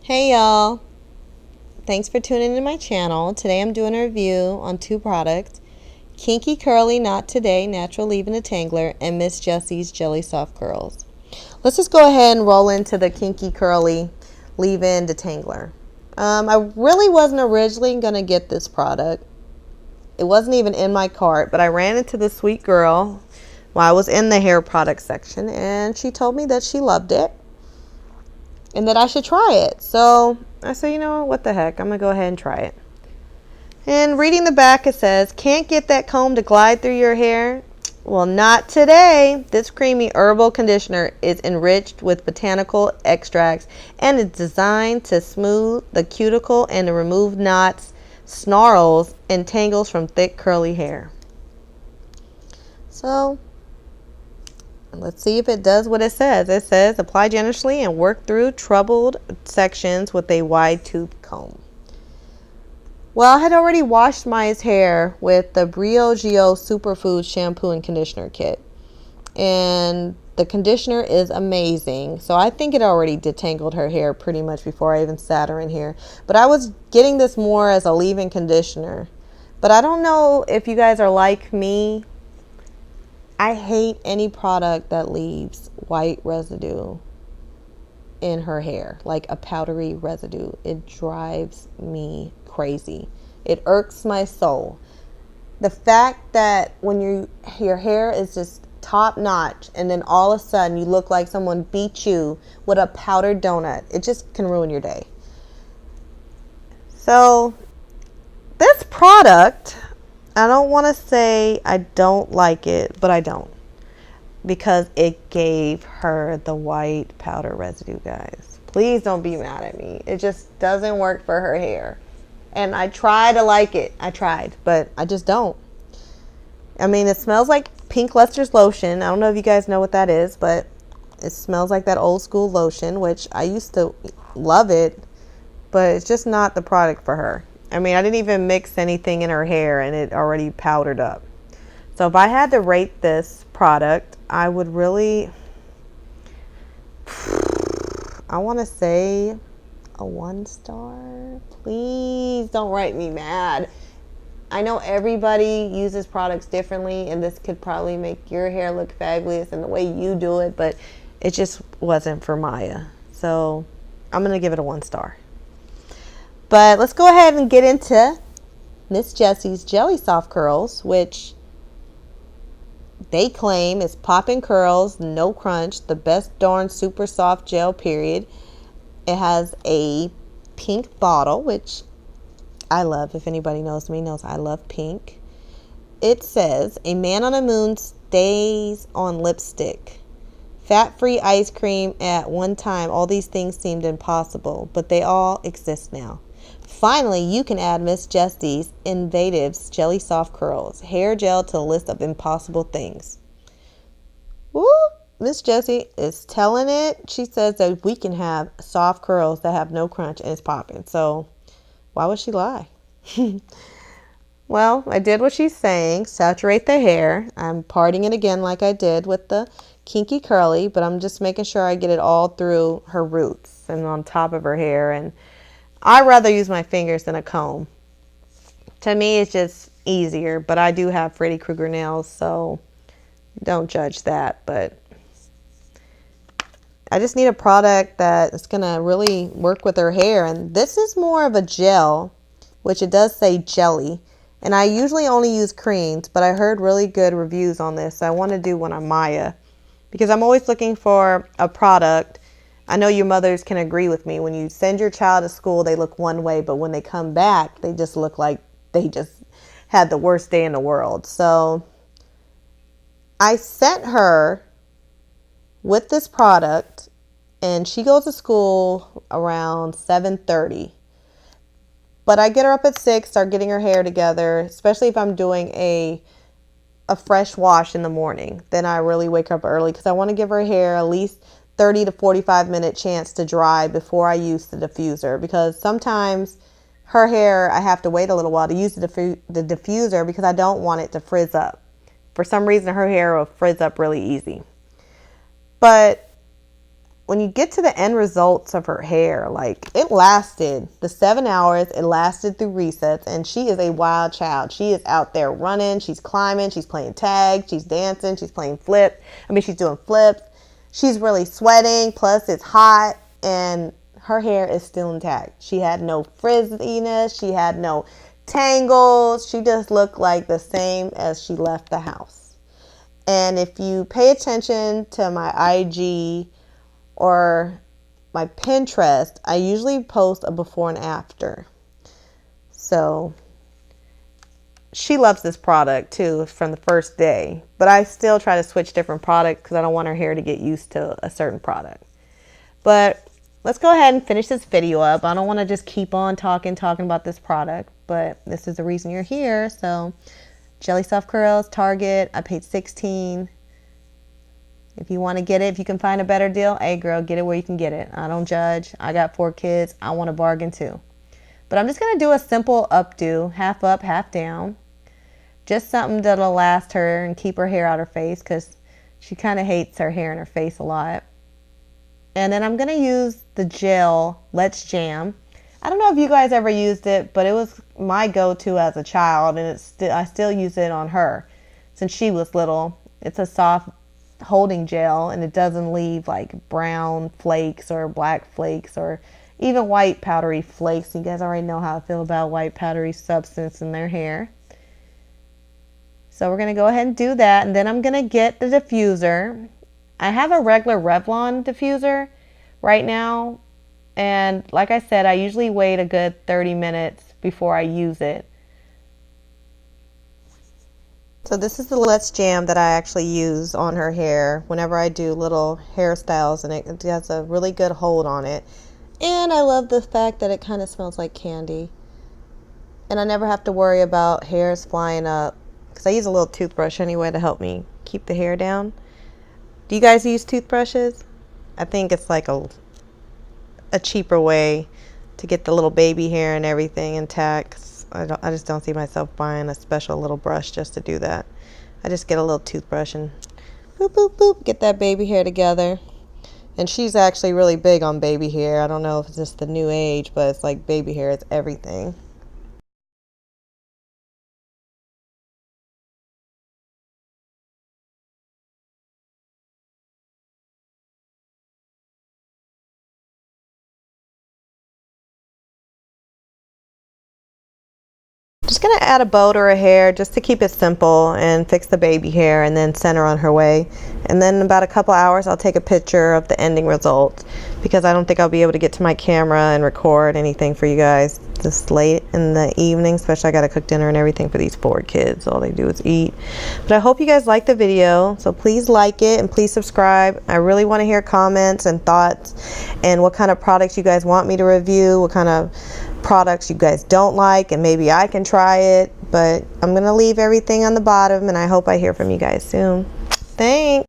Hey y'all, thanks for tuning into my channel. Today I'm doing a review on two products, Kinky Curly Not Today Natural Leave-In Detangler and Miss Jessie's Jelly Soft Curls. Let's just go ahead and roll into the Kinky Curly Leave-In Detangler. I really wasn't originally going to get this product. It wasn't even in my cart, but I ran into this sweet girl while I was in the hair product section, and she told me that she loved it and that I should try it. So I said, you know what the heck, I'm gonna go ahead and try it. And reading the back, it says, can't get that comb to glide through your hair? Well, not today. This creamy herbal conditioner is enriched with botanical extracts and is designed to smooth the cuticle and to remove knots, snarls, and tangles from thick curly hair. So let's see if it does what it says. It says apply generously and work through troubled sections with a wide tooth comb. Well, I had already washed my hair with the BRIOGIO Superfoods shampoo and conditioner kit. And the conditioner is amazing. So I think it already detangled her hair pretty much before I even sat her in here. But I was getting this more as a leave-in conditioner. But I don't know if you guys are like me. I hate any product that leaves white residue in her hair, like a powdery residue. It drives me crazy. It irks my soul. The fact that when your hair is just top notch and then all of a sudden you look like someone beat you with a powdered donut, it just can ruin your day. So this product, I don't want to say I don't like it, but I don't. Because it gave her the white powder residue, guys. Please don't be mad at me. It just doesn't work for her hair. And I try to like it. I tried, but I just don't. I mean, it smells like pink luster's lotion. I don't know if you guys know what that is, but it smells like that old school lotion, which I used to love it, but it's just not the product for her. I mean, I didn't even mix anything in her hair and it already powdered up. So if I had to rate this product, I would really, I want to say a 1 star. Please don't write me mad. I know everybody uses products differently, and this could probably make your hair look fabulous in the way you do it, but it just wasn't for Maya. So I'm going to give it a 1 star. But let's go ahead and get into Miss Jessie's Jelly Soft Curls, which they claim is popping curls, no crunch, the best darn super soft gel, period. It has a pink bottle, which I love. If anybody knows me, knows I love pink. It says, a man on a moon stays on lipstick. Fat-free ice cream at one time. All these things seemed impossible, but they all exist now. Finally, you can add Miss Jessie's Invatives Jelly Soft Curls hair gel to the list of impossible things. Woo! Miss Jessie is telling it. She says that we can have soft curls that have no crunch and it's popping. So why would she lie? Well, I did what she's saying. Saturate the hair. I'm parting it again like I did with the Kinky Curly, but I'm just making sure I get it all through her roots and on top of her hair. And I'd rather use my fingers than a comb. To me, it's just easier, but I do have Freddy Krueger nails, so don't judge that. But I just need a product that is going to really work with her hair. And this is more of a gel, which it does say jelly. And I usually only use creams, but I heard really good reviews on this. So I want to do one on Maya because I'm always looking for a product. I know your mothers can agree with me. When you send your child to school, they look one way, but when they come back, they just look like they just had the worst day in the world. So I sent her with this product, and she goes to school around 7:30. But I get her up at 6, start getting her hair together, especially if I'm doing a fresh wash in the morning. Then I really wake up early because I want to give her hair at least 30 to 45 minute chance to dry before I use the diffuser, because sometimes her hair I have to wait a little while to use the diffuser because I don't want it to frizz up. For some reason her hair will frizz up really easy. But when you get to the end results of her hair, like it lasted the 7 hours, it lasted through resets, and she is a wild child. She is out there running, she's climbing, she's playing tag, she's dancing, she's playing flip. She's doing flips. She's really sweating, plus it's hot, and her hair is still intact. She had no frizziness, she had no tangles. She just looked like the same as she left the house. And if you pay attention to my IG or my Pinterest, I usually post a before and after. So she loves this product too from the first day, but I still try to switch different products because I don't want her hair to get used to a certain product. But let's go ahead and finish this video up. I don't want to just keep on talking about this product, but this is the reason you're here. So Jelly Soft Curls, Target, I paid $16. If you want to get it, if you can find a better deal, hey girl, get it where you can get it. I don't judge. I got 4 kids. I want a bargain too. But I'm just going to do a simple updo, half up, half down. Just something that'll last her and keep her hair out her face because she kind of hates her hair in her face a lot. And then I'm going to use the gel Let's Jam. I don't know if you guys ever used it, but it was my go-to as a child, and I still use it on her since she was little. It's a soft holding gel, and it doesn't leave like brown flakes or black flakes or even white powdery flakes. You guys already know how I feel about white powdery substance in their hair. So we're going to go ahead and do that, and then I'm going to get the diffuser. I have a regular Revlon diffuser right now. And like I said, I usually wait a good 30 minutes before I use it. So this is the Let's Jam that I actually use on her hair whenever I do little hairstyles, and it has a really good hold on it. And I love the fact that it kind of smells like candy. And I never have to worry about hairs flying up because I use a little toothbrush anyway to help me keep the hair down. Do you guys use toothbrushes? I think it's like a cheaper way to get the little baby hair and everything intact. I just don't see myself buying a special little brush just to do that. I just get a little toothbrush and boop, boop, boop, get that baby hair together. And she's actually really big on baby hair. I don't know if it's just the new age, but it's like baby hair is everything. Just going to add a bow to her hair just to keep it simple and fix the baby hair and then send her on her way. And then in about a couple hours I'll take a picture of the ending result because I don't think I'll be able to get to my camera and record anything for you guys this late in the evening, especially I got to cook dinner and everything for these 4 kids. All they do is eat. But I hope you guys like the video, so please like it and please subscribe. I really want to hear comments and thoughts and what kind of products you guys want me to review, what kind of products you guys don't like, and maybe I can try it. But I'm gonna leave everything on the bottom, and I hope I hear from you guys soon. Thanks.